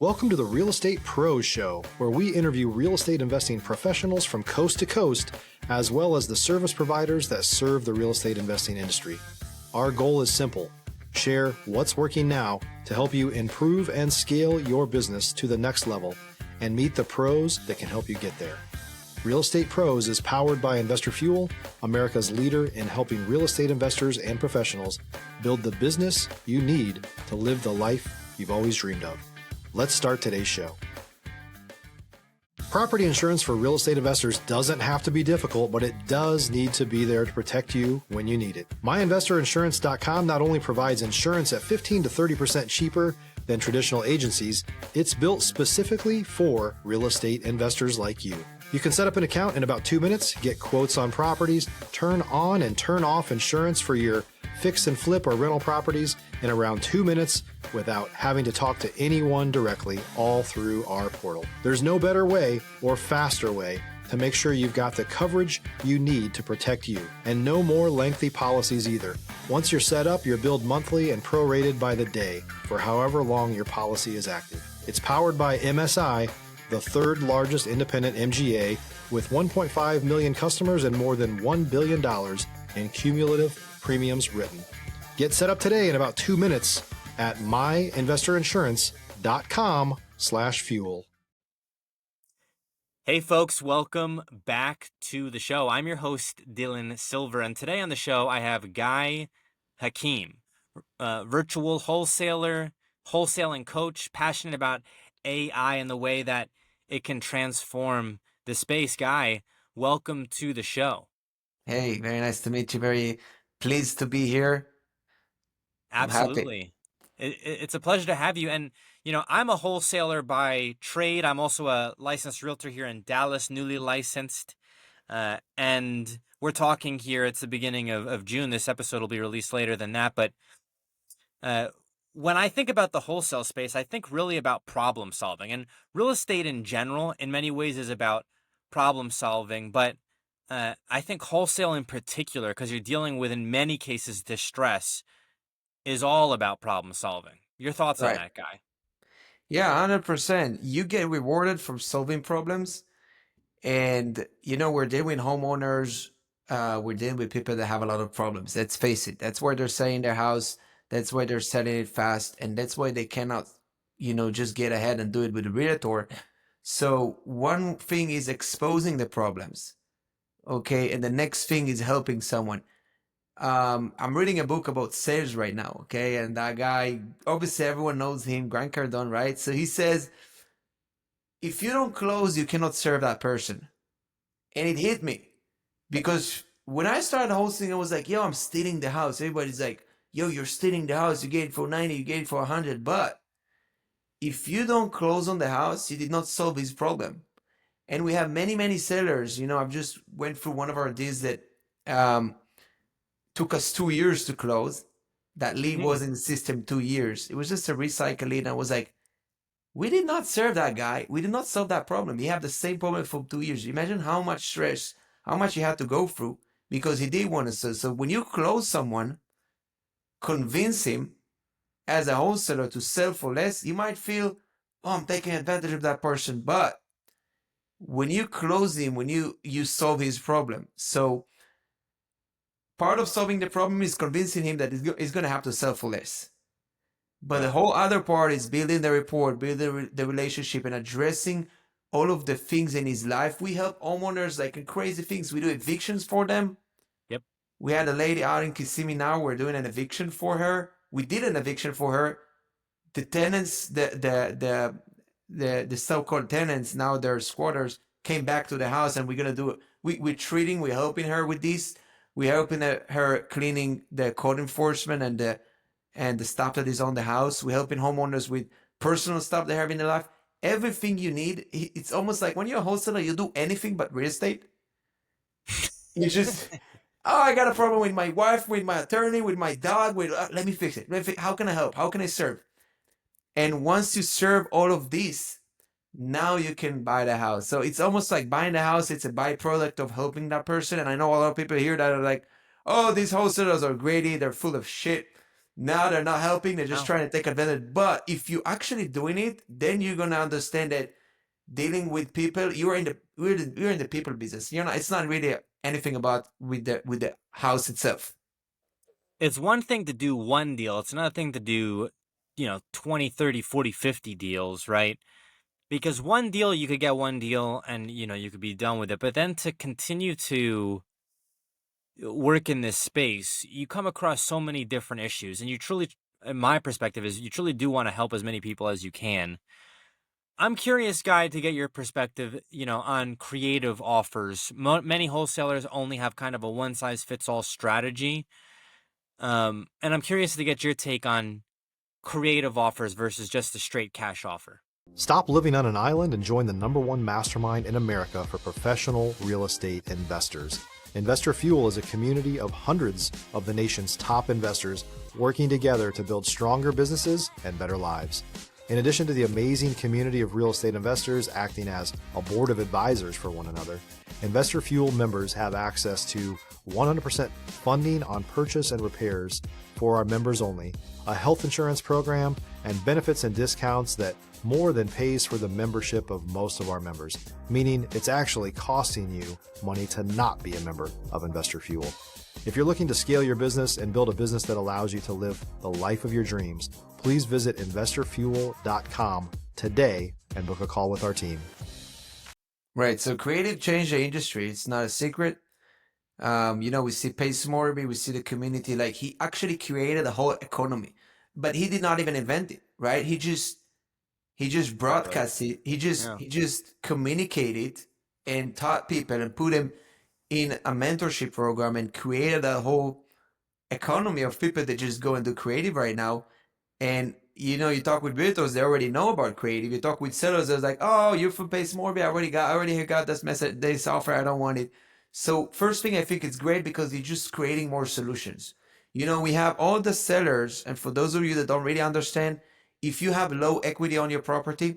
Welcome to the Real Estate Pros Show, where we interview real estate investing professionals from coast to coast, as well as the service providers that serve the real estate investing industry. Our goal is simple: share what's working now to help you improve and scale your business to the next level and meet the pros that can help you get there. Real Estate Pros is powered by Investor Fuel, America's leader in helping real estate investors and professionals build the business you need to live the life you've always dreamed of. Let's start today's show. Property insurance for real estate investors doesn't have to be difficult, but it does need to be there to protect you when you need it. MyInvestorInsurance.com not only provides insurance at 15 to 30% cheaper than traditional agencies, it's built specifically for real estate investors like you. You can set up an account in about 2 minutes, get quotes on properties, turn on and turn off insurance for your fix and flip or rental properties in around 2 minutes without having to talk to anyone directly, all through our portal. There's no better way or faster way to make sure you've got the coverage you need to protect you, and no more lengthy policies either. Once you're set up, you're billed monthly and prorated by the day for however long your policy is active. It's powered by MSI, the third largest independent MGA, with 1.5 million customers and more than $1 billion in cumulative premiums written. Get set up today in about 2 minutes at myinvestorinsurance.com/fuel. Hey folks, welcome back to the show. I'm your host, Dylan Silver, and today on the show I have Guy Hakim, virtual wholesaler, wholesaling coach, passionate about AI and the way that it can transform the space. Guy, welcome to the show. Hey, very nice to meet you. Very pleased to be here. I'm happy. Absolutely. It's a pleasure to have you. And, you know, I'm a wholesaler by trade. I'm also a licensed realtor here in Dallas, newly licensed. And we're talking here, it's the beginning of June. This episode will be released later than that. But when I think about the wholesale space, I think really about problem solving. And real estate in general, in many ways, is about problem solving. But I think wholesale in particular, because you're dealing with, in many cases, distress, is all about problem solving. Your thoughts on Right. that, Guy? Yeah, 100%. You get rewarded for solving problems. And, we're dealing with homeowners. We're dealing with people that have a lot of problems. Let's face it. That's why they're selling their house. That's why they're selling it fast. And that's why they cannot, just get ahead and do it with a realtor. So one thing is exposing the problems. Okay. And the next thing is helping someone. I'm reading a book about sales right now. Okay. And that guy, obviously everyone knows him, Grant Cardone, right? So he says, if you don't close, you cannot serve that person. And it hit me because when I started hosting, I was like, yo, I'm stealing the house. Everybody's like, yo, you're stealing the house. You get it for 90, you get it for 100. But if you don't close on the house, you did not solve his problem. And we have many, many sellers. I've just went through one of our deals that took us 2 years to close. That lead was in the system 2 years. It was just a recycle lead. And I was like, we did not serve that guy. We did not solve that problem. He had the same problem for 2 years. Imagine how much stress, how much he had to go through because he did want to sell. So when you close someone, convince him as a wholesaler to sell for less, you might feel, oh, I'm taking advantage of that person. But when you close him, when you solve his problem. So part of solving the problem is convincing him that he's going to have to sell for less. But the whole other part is building the rapport, building the relationship, and addressing all of the things in his life. We help homeowners like crazy things. We do evictions for them. Yep. We had a lady out in Kissimmee now. We're doing an eviction for her. We did an eviction for her. The tenants, the so-called tenants, now they're squatters, came back to the house, and we're gonna do it. We're treating. We're helping her with this. We're helping her cleaning the code enforcement and the stuff that is on the house. We're helping homeowners with personal stuff they have in their life. Everything you need. It's almost like when you're a wholesaler, you do anything but real estate. You just, oh, I got a problem with my wife, with my attorney, with my dog. Let me fix it. How can I help? How can I serve? And once you serve all of this, now you can buy the house. So it's almost like buying the house. It's a byproduct of helping that person. And I know a lot of people here that are like, oh, these wholesalers are greedy. They're full of shit. Now they're not helping. They're just No. trying to take advantage. But if you actually doing it, then you're gonna understand that dealing with people, you're in the people business. You're not. It's not really anything about with the house itself. It's one thing to do one deal. It's another thing to do, 20, 30, 40, 50 deals, right? Because one deal, you could get one deal and, you could be done with it. But then to continue to work in this space, you come across so many different issues. And you truly, in my perspective, is you truly do want to help as many people as you can. I'm curious, Guy, to get your perspective, on creative offers. Many wholesalers only have kind of a one-size-fits-all strategy. And I'm curious to get your take on creative offers versus just a straight cash offer. Stop living on an island and join the #1 mastermind in America for professional real estate investors. Investor Fuel is a community of hundreds of the nation's top investors working together to build stronger businesses and better lives. In addition to the amazing community of real estate investors acting as a board of advisors for one another, Investor Fuel members have access to 100% funding on purchase and repairs for our members only, a health insurance program, and benefits and discounts that more than pays for the membership of most of our members, meaning it's actually costing you money to not be a member of Investor Fuel. If you're looking to scale your business and build a business that allows you to live the life of your dreams, please visit investorfuel.com today and book a call with our team. Right. So creative changed the industry. It's not a secret. We see Pace Morby, we see the community. Like, he actually created a whole economy, but he did not even invent it, right? He just broadcast it. He just communicated and taught people and put them in a mentorship program and created a whole economy of people that just go and do creative right now. And you talk with realtors, they already know about creative. You talk with sellers, they're like, "Oh, you're from Pace Morby. I already got this message. This offer. I don't want it." So first thing, I think it's great because you're just creating more solutions. We have all the sellers, and for those of you that don't really understand, if you have low equity on your property,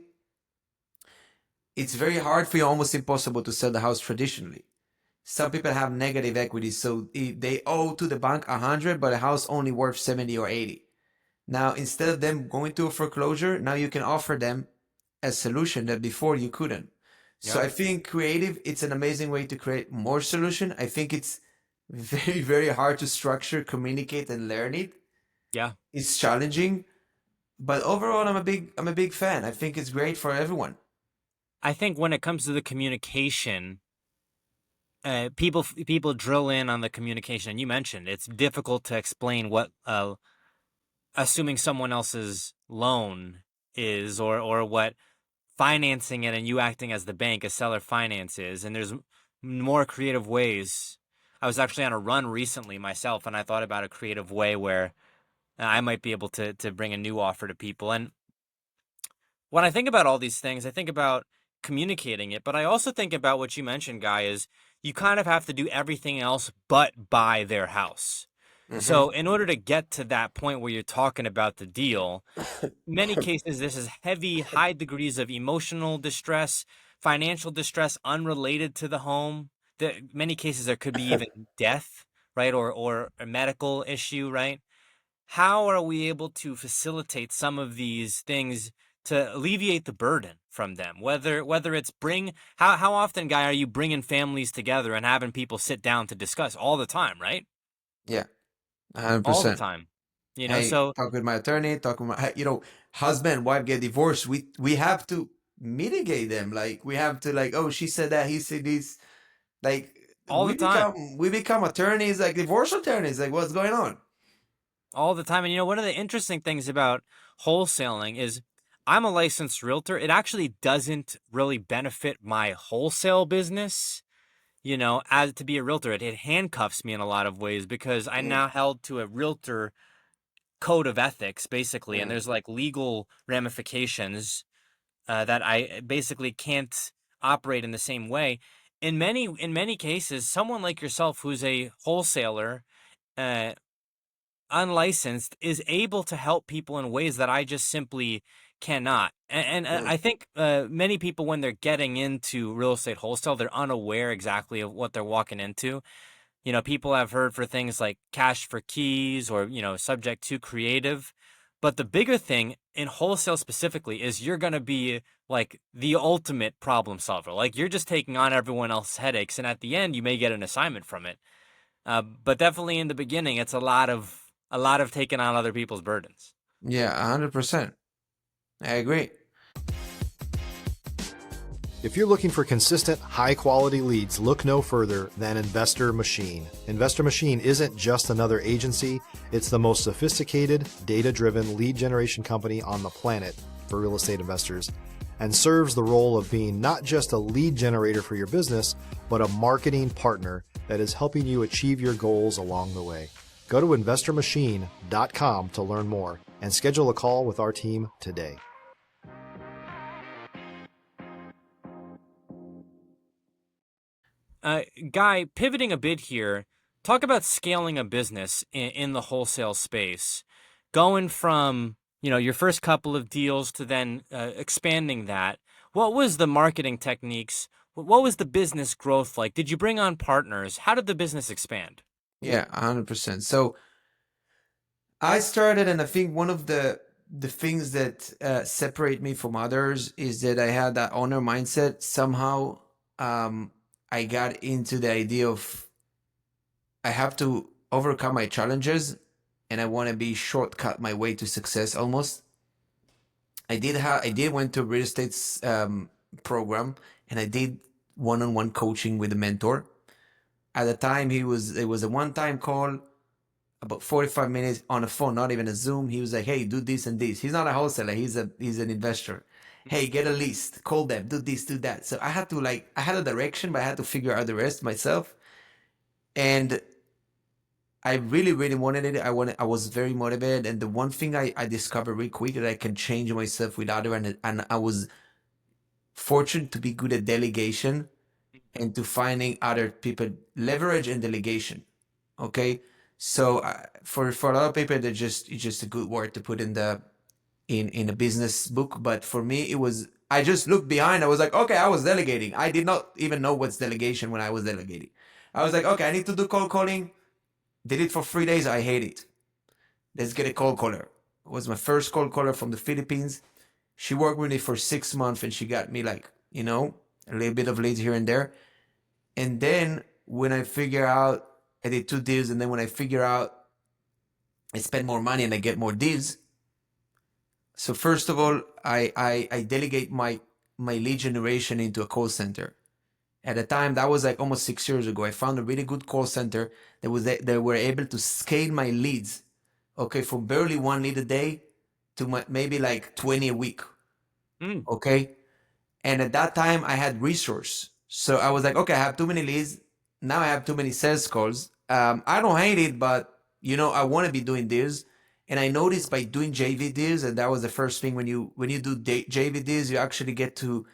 it's very hard for you, almost impossible to sell the house traditionally. Some people have negative equity, so they owe to the bank 100, but a house only worth 70 or 80. Now, instead of them going to a foreclosure, now you can offer them a solution that before you couldn't. So I think creative, it's an amazing way to create more solution. I think it's very, very hard to structure, communicate, and learn it. Yeah. It's challenging, but overall, I'm a big fan. I think it's great for everyone. I think when it comes to the communication, people drill in on the communication, and you mentioned it's difficult to explain what assuming someone else's loan is, or what financing it and you acting as the bank, a seller finances, and there's more creative ways. I was actually on a run recently myself, and I thought about a creative way where I might be able to bring a new offer to people. And when I think about all these things, I think about communicating it, but I also think about what you mentioned, Guy, is you kind of have to do everything else but buy their house. So in order to get to that point where you're talking about the deal, many cases, this is high degrees of emotional distress, financial distress unrelated to the home. Many cases, there could be even death, right? Or a medical issue, right? How are we able to facilitate some of these things to alleviate the burden from them? Whether it's how often, Guy, are you bringing families together and having people sit down to discuss? All the time, right? Yeah, 100%. All the time. So talk with my attorney, talk with my, husband, wife get divorced. We have to mitigate them. Like, we have to, like, oh, she said that, he said this. Like, all the time. We become attorneys, like divorce attorneys. Like, what's going on? All the time. And one of the interesting things about wholesaling is I'm a licensed realtor. It actually doesn't really benefit my wholesale business. As to be a realtor, it handcuffs me in a lot of ways because I'm now held to a realtor code of ethics, basically, and there's like legal ramifications that I basically can't operate in the same way. In many cases, someone like yourself, who's a wholesaler, unlicensed, is able to help people in ways that I just simply cannot. And I think many people, when they're getting into real estate wholesale, they're unaware exactly of what they're walking into. People have heard for things like cash for keys or, subject to creative. But the bigger thing in wholesale specifically is you're going to be like the ultimate problem solver. Like you're just taking on everyone else's headaches. And at the end, you may get an assignment from it. But definitely in the beginning, it's a lot of taking on other people's burdens. Yeah, 100%. I agree. If you're looking for consistent, high-quality leads, look no further than Investor Machine. Investor Machine isn't just another agency. It's the most sophisticated, data-driven lead generation company on the planet for real estate investors, and serves the role of being not just a lead generator for your business, but a marketing partner that is helping you achieve your goals along the way. Go to investormachine.com to learn more and schedule a call with our team today. Guy, pivoting a bit here, talk about scaling a business in the wholesale space, going from, your first couple of deals to then expanding that. What was the marketing techniques? What was the business growth like? Did you bring on partners? How did the business expand? Yeah, 100%. So I started, and I think one of the things that separate me from others is that I had that owner mindset. Somehow, I got into the idea of I have to overcome my challenges, and I want to be shortcut my way to success almost. I did went to a real estate program, and I did one-on-one coaching with a mentor. At the time, it was a one-time call, about 45 minutes on a phone, not even a Zoom. He was like, hey, do this and this. He's not a wholesaler. He's an investor. Hey, get a list, call them, do this, do that. So I had a direction, but I had to figure out the rest myself. And I really, really wanted it. I was very motivated. And the one thing I discovered really quick that I can change myself with other, and I was fortunate to be good at delegation and to finding other people, leverage and delegation. Okay. So for a lot of people, it's just a good word to put in a business book. But for me, I just looked behind. I was like, okay, I was delegating. I did not even know what's delegation when I was delegating. I was like, okay, I need to do cold calling. Did it for 3 days. I hate it. Let's get a cold caller. It was my first cold caller from the Philippines. She worked with me for 6 months, and she got me a little bit of leads here and there. And then when I figure out, I did 2 deals. And then when I figure out I spend more money and I get more deals. So first of all, I delegate my lead generation into a call center. At the time, that was like almost 6 years ago. I found a really good call center that were able to scale my leads, okay, from barely 1 lead a day to maybe like 20 a week, okay? And at that time, I had resource. So I was like, okay, I have too many leads. Now I have too many sales calls. I don't hate it, but I want to be doing deals. And I noticed by doing JV deals, and that was the first thing, when you do JV deals, you actually get to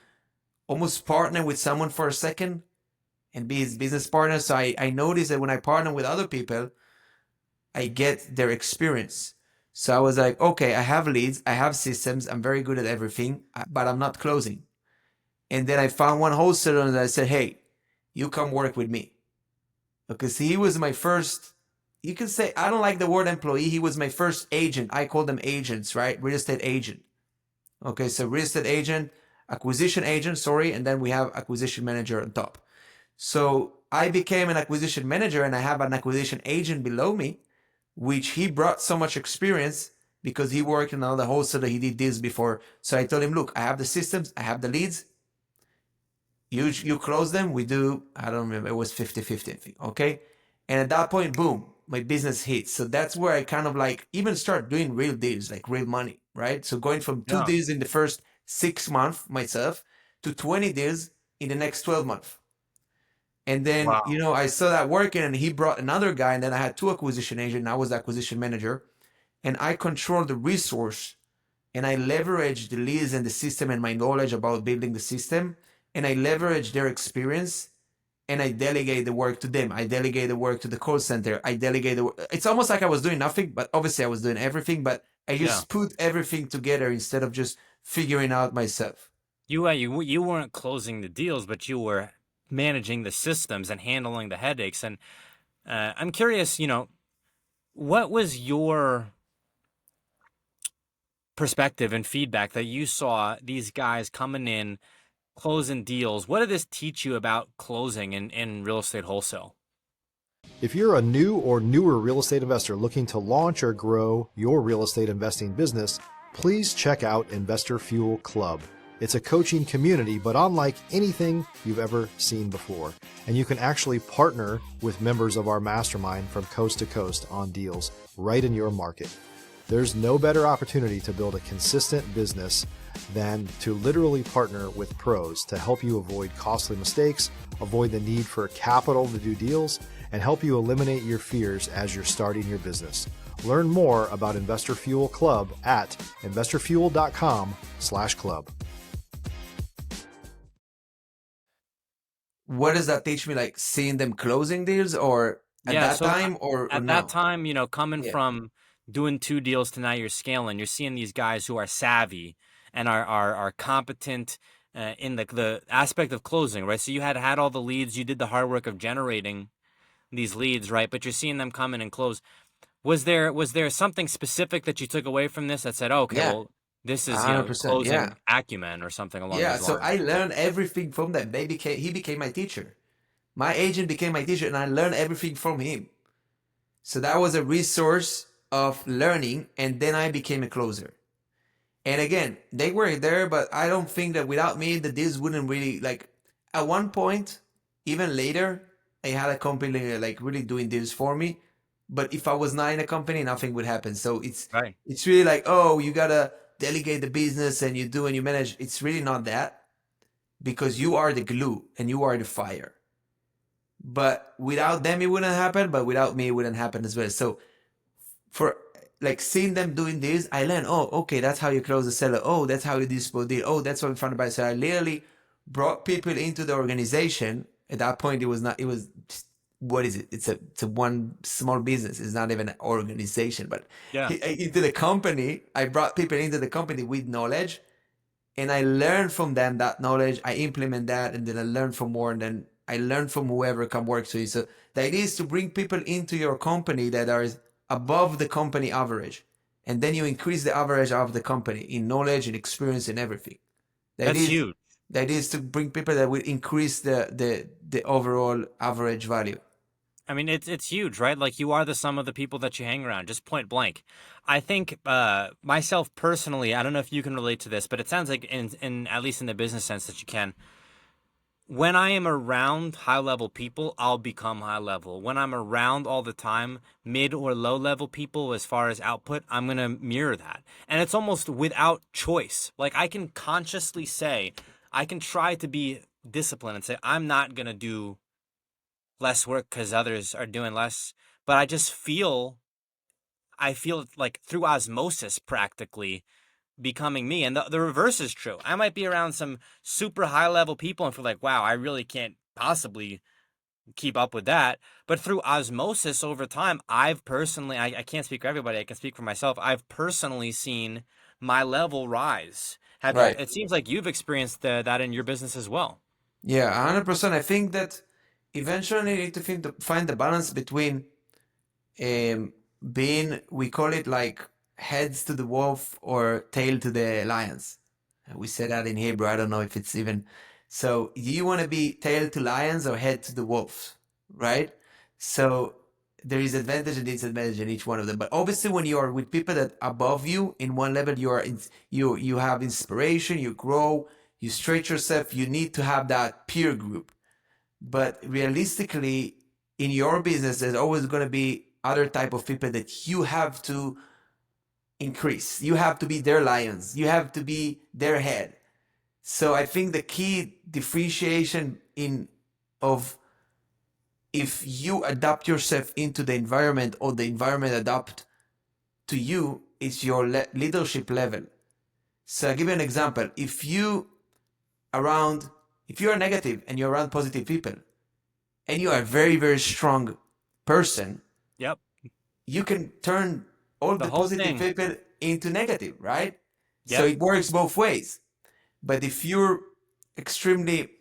almost partner with someone for a second and be his business partner. So I noticed that when I partner with other people, I get their experience. So I was like, okay, I have leads, I have systems, I'm very good at everything, but I'm not closing. And then I found one wholesaler and I said, hey, you come work with me. Because he was my first, you can say, I don't like the word employee. He was my first agent. I call them agents, right? Real estate agent. Okay, so real estate agent, acquisition agent, and then we have acquisition manager on top. So I became an acquisition manager, and I have an acquisition agent below me, which he brought so much experience because he worked in another wholesaler. He did this before. So I told him, look, I have the systems, I have the leads. You close them, we do, I don't remember, it was 50-50, okay? And at that point, boom, my business hits. So that's where I kind of even start doing real deals, like real money, right? So going from 2 deals in the first 6 months myself to 20 deals in the next 12 months. And then, I saw that working, and he brought another guy, and then I had 2 acquisition agents, and I was the acquisition manager, and I controlled the resource, and I leveraged the leads and the system and my knowledge about building the system, and I leveraged their experience, and I delegate the work to them. I delegate the work to the call center. It's almost like I was doing nothing, but obviously I was doing everything, but I just put everything together instead of just figuring out myself. You weren't closing the deals, but you were managing the systems and handling the headaches. And I'm curious, what was your perspective and feedback that you saw these guys coming in, closing deals? What did this teach you about closing in real estate wholesale? If you're a new or newer real estate investor looking to launch or grow your real estate investing business, please check out Investor Fuel Club. It's a coaching community, but unlike anything you've ever seen before. And you can actually partner with members of our mastermind from coast to coast on deals right in your market. There's no better opportunity to build a consistent business than to literally partner with pros to help you avoid costly mistakes, avoid the need for capital to do deals, and help you eliminate your fears as you're starting your business. Learn more about Investor Fuel Club at investorfuel.com/club. What does that teach me? Like seeing them closing deals, or at Yeah, that so time, or at that no? time, coming Yeah. from doing 2 deals to now you're scaling, you're seeing these guys who are savvy and are competent in the aspect of closing, right? So you had all the leads, you did the hard work of generating these leads, right? But you're seeing them come in and close. Was there something specific that you took away from this that said, oh, okay, Yeah, well, this is, 100%. Yeah. closing acumen or something along Yeah. these So I lines? learned everything from them. He became my teacher. My agent became my teacher, and I learned everything from him. So that was a resource of learning, and then I became a closer. And again, they were there, but I don't think that without me, the deals wouldn't really like. At one point, even later, I had a company like really doing deals for me. But if I was not in a company, nothing would happen. So Right. it's really like, oh, you gotta delegate the business and you do and you manage. It's really not that, because you are the glue and you are the fire. But without them, it wouldn't happen. But without me, it wouldn't happen as well. So for like seeing them doing this, I learned, oh, okay, that's how you close the seller. Oh, that's how you dispose deal. Oh, that's what we found about. So I literally brought people into the organization. At that point, it was not, it was, what is it? It's a one small business. It's not even an organization, but Yeah. into the company, I brought people into the company with knowledge, and I learned from them that knowledge. I implement that, and then I learn from more, and then I learn from whoever can work for you. So the idea is to bring people into your company that are above the company average, and then you increase the average of the company in knowledge and experience and everything. The That's idea is, huge. the idea is to bring people that will increase the overall average value. I mean, it's huge, right? Like you are the sum of the people that you hang around, just point blank. I think myself personally, I don't know if you can relate to this, but it sounds like in at least in the business sense that you can. When I am around high level people, I'll become high level. When I'm around all the time mid or low level people as far as output, I'm going to mirror that. And it's almost without choice. Like I can consciously say, I can try to be disciplined and say, I'm not going to do less work because others are doing less. But I feel like through osmosis practically becoming me. And the reverse is true. I might be around some super high level people and feel like, wow, I really can't possibly keep up with that. But through osmosis over time, I've personally, I can't speak for everybody, I can speak for myself. I've personally seen my level rise. Right. It seems like you've experienced that in your business as well. Yeah, 100%. I think that eventually you need to find the balance between being, we call it like heads to the wolf or tail to the lions. We say that in Hebrew. I don't know if it's even. So you want to be tail to lions or head to the wolves, right? So there is advantage and disadvantage in each one of them. But obviously, when you are with people that above you in one level, you have inspiration, you grow, you stretch yourself. You need to have that peer group. But realistically, in your business, there's always going to be other type of people that you have to increase. You have to be their lions. You have to be their head. So I think the key differentiation of if you adapt yourself into the environment or the environment adapt to you is your leadership level. So I'll give you an example. If you are negative and you're around positive people and you are a very, very strong person, Yep. you can turn all The the whole positive thing. people into negative, right? So Yep. it works both ways. But if you're extremely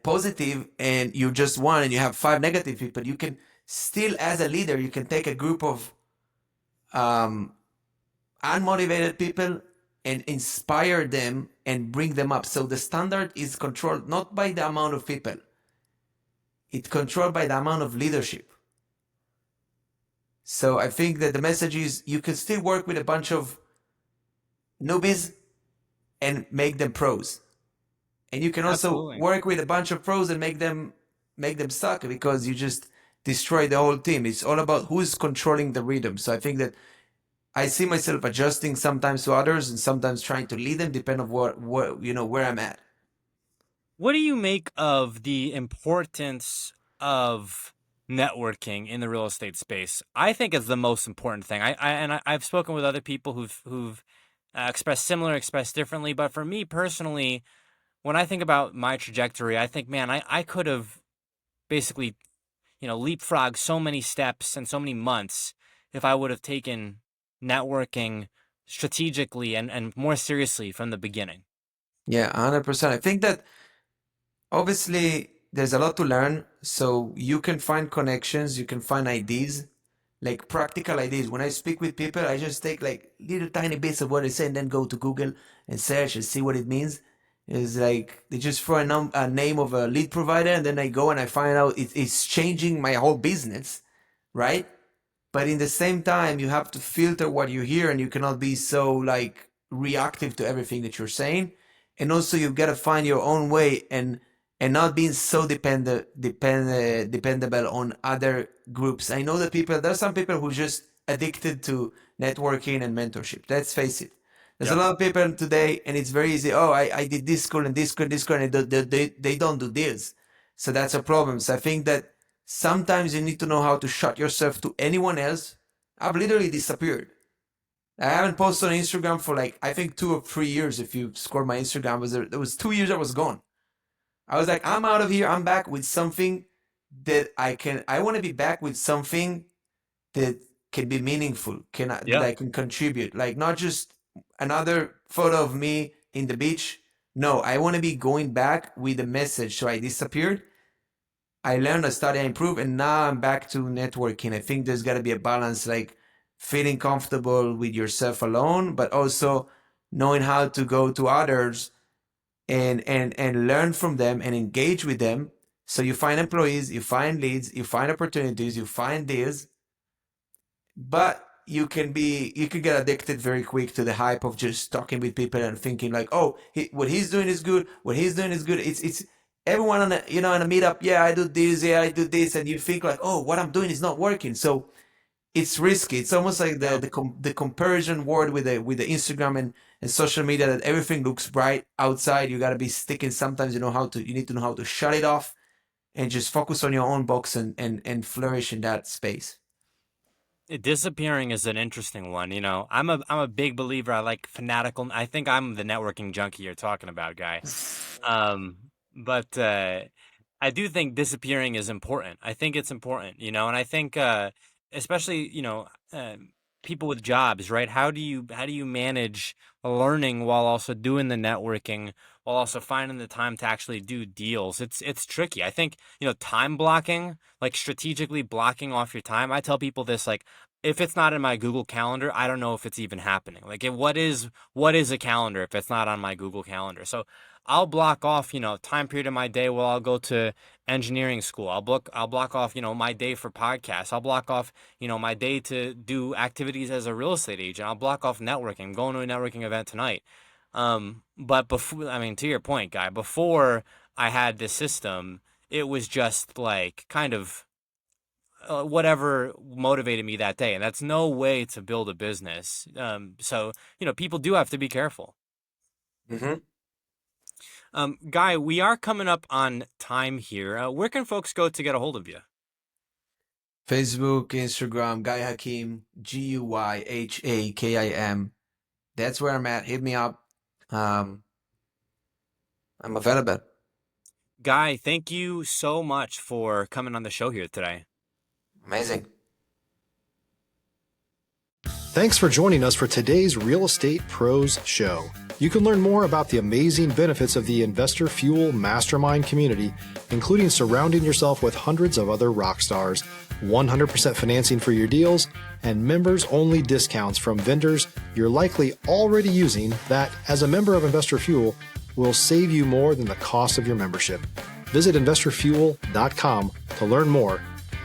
positive and you're just one and you have 5 negative people, you can still as a leader, you can take a group of um, unmotivated people and inspire them and bring them up. So the standard is controlled not by the amount of people, it's controlled by the amount of leadership. So I think that the message is you can still work with a bunch of newbies and make them pros. And you can also Absolutely. work with a bunch of pros and make them suck, because you just destroy the whole team. It's all about who's controlling the rhythm. So I think that I see myself adjusting sometimes to others and sometimes trying to lead them, depending on where I'm at. What do you make of the importance of networking in the real estate space? I think it's the most important thing. I've spoken with other people who've expressed similar, expressed differently. But for me personally, when I think about my trajectory, I think, man, I could have basically, leapfrogged so many steps and so many months if I would have taken networking strategically and more seriously from the beginning. Yeah, 100%. I think that obviously there's a lot to learn. So you can find connections, you can find ideas, like practical ideas. When I speak with people, I just take like little tiny bits of what they say and then go to Google and search and see what it means. It's like they just throw a name of a lead provider, and then I go and I find out it's changing my whole business, right? But in the same time, you have to filter what you hear, and you cannot be so like reactive to everything that you're saying. And also, you've got to find your own way and not being so dependable on other groups. I know that there's some people who just addicted to networking and mentorship. Let's face it. There's a Yep. lot of people today, and it's very easy. Oh, I did this school and this school and this school, and they don't do this. So that's a problem. So I think that sometimes you need to know how to shut yourself to anyone else. I've literally disappeared. I haven't posted on Instagram for like, I think 2 or 3 years. If you score my Instagram, there was 2 years I was gone. I was like, I'm out of here. I'm back with something that I want to be back with something that can be meaningful, that Yeah. I can contribute. Like not just another photo of me in the beach. No, I want to be going back with a message. So I disappeared. I learned, I studied, I improved, and now I'm back to networking. I think there's got to be a balance, like feeling comfortable with yourself alone, but also knowing how to go to others and learn from them and engage with them. So you find employees, you find leads, you find opportunities, you find deals, but you can get addicted very quick to the hype of just talking with people and thinking like, oh, what he's doing is good, what he's doing is good. It's everyone on a meetup. Yeah, I do this. Yeah, I do this, and you think like, oh, what I'm doing is not working. So it's risky. It's almost like Yeah. the comparison world with the Instagram and social media, that everything looks bright outside. You got to be sticking. Sometimes you need to know how to shut it off and just focus on your own box and flourish in that space. Disappearing is an interesting one. I'm a big believer. I like fanatical. I think I'm the networking junkie you're talking about, guy. Um, but I do think disappearing is important. I think it's important, and I think especially, people with jobs, right? How do you manage learning while also doing the networking, while also finding the time to actually do deals? It's tricky. I think, time blocking, like strategically blocking off your time. I tell people this, like, if it's not in my Google Calendar, I don't know if it's even happening. Like, what is a calendar if it's not on my Google Calendar? So I'll block off, time period of my day where I'll go to engineering school. I'll block off, my day for podcasts. I'll block off, my day to do activities as a real estate agent. I'll block off networking. I'm going to a networking event tonight. But before, I mean, to your point, Guy, before I had this system, it was just like kind of whatever motivated me that day, and that's no way to build a business. So people do have to be careful. Mm-hmm. Guy, we are coming up on time here. Where can folks go to get a hold of you? Facebook, Instagram, Guy Hakim, GUYHAKIM. That's where I'm at. Hit me up. Um, I'm available. Guy, thank you so much for coming on the show here today. Amazing. Thanks for joining us for today's Real Estate Pros Show. You can learn more about the amazing benefits of the Investor Fuel Mastermind community, including surrounding yourself with hundreds of other rock stars, 100% financing for your deals, and members-only discounts from vendors you're likely already using that, as a member of Investor Fuel, will save you more than the cost of your membership. Visit investorfuel.com to learn more.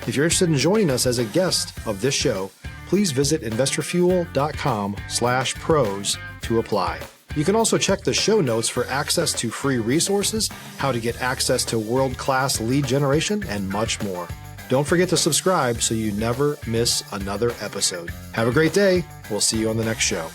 If you're interested in joining us as a guest of this show, please visit investorfuel.com/pros to apply. You can also check the show notes for access to free resources, how to get access to world-class lead generation, and much more. Don't forget to subscribe so you never miss another episode. Have a great day. We'll see you on the next show.